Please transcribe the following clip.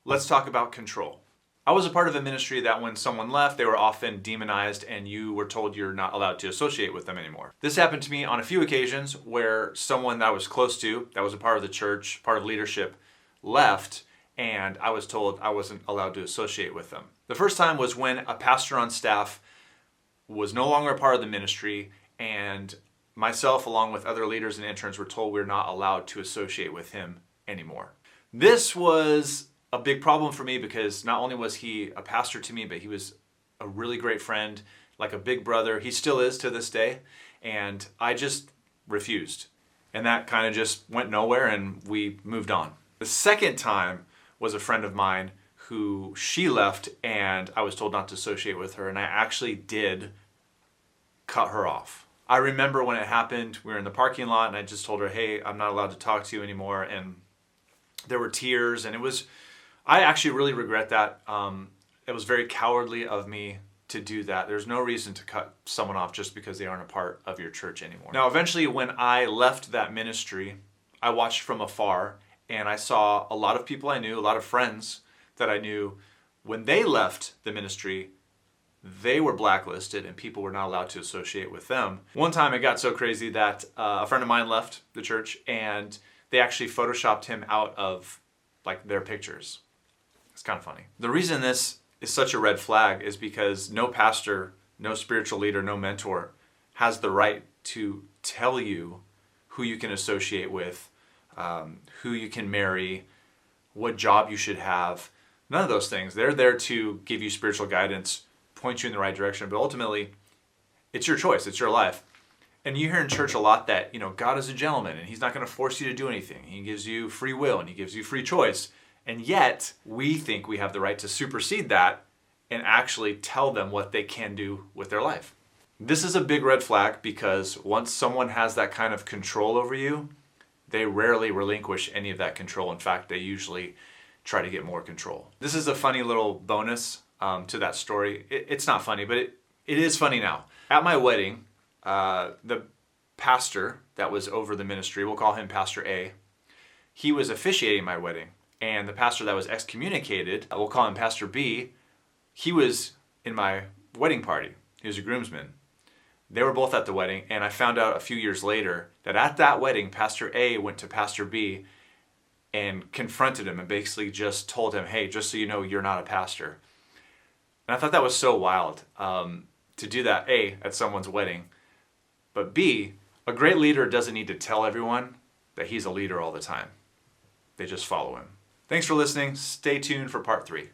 Let's talk about control. I was a part of a ministry that when someone left, they were often demonized and you were told you're not allowed to associate with them anymore. This happened to me on a few occasions where someone that I was close to, that was a part of the church, part of leadership, left, and I was told I wasn't allowed to associate with them. The first time was when a pastor on staff was no longer a part of the ministry, and myself, along with other leaders and interns, were told we're not allowed to associate with him anymore. This was a big problem for me because not only was he a pastor to me, but he was a really great friend, like a big brother. He still is to this day, and I just refused. And that kind of just went nowhere and we moved on. The second time was a friend of mine who she left and I was told not to associate with her, and I actually did cut her off. I remember when it happened, we were in the parking lot and I just told her, hey, I'm not allowed to talk to you anymore, and there were tears, and I actually really regret that. It was very cowardly of me to do that. There's no reason to cut someone off just because they aren't a part of your church anymore. Now, eventually when I left that ministry, I watched from afar and I saw a lot of people I knew, a lot of friends that I knew, when they left the ministry, they were blacklisted and people were not allowed to associate with them. One time it got so crazy that a friend of mine left the church and they actually photoshopped him out of like their pictures. It's kind of funny. The reason this is such a red flag is because no pastor, no spiritual leader, no mentor has the right to tell you who you can associate with, who you can marry, what job you should have. None of those things. They're there to give you spiritual guidance, point you in the right direction, but ultimately, it's your choice, it's your life. And you hear in church a lot that, God is a gentleman and he's not going to force you to do anything. He gives you free will and he gives you free choice. And yet, we think we have the right to supersede that and actually tell them what they can do with their life. This is a big red flag because once someone has that kind of control over you, they rarely relinquish any of that control. In fact, they usually try to get more control. This is a funny little bonus to that story. It's not funny, but it is funny now. At my wedding, the pastor that was over the ministry, we'll call him Pastor A, he was officiating my wedding. And the pastor that was excommunicated, we'll call him Pastor B, he was in my wedding party. He was a groomsman. They were both at the wedding, and I found out a few years later that at that wedding, Pastor A went to Pastor B and confronted him and basically just told him, hey, just so you know, you're not a pastor. And I thought that was so wild to do that, A, at someone's wedding, but B, a great leader doesn't need to tell everyone that he's a leader all the time. They just follow him. Thanks for listening. Stay tuned for part 3.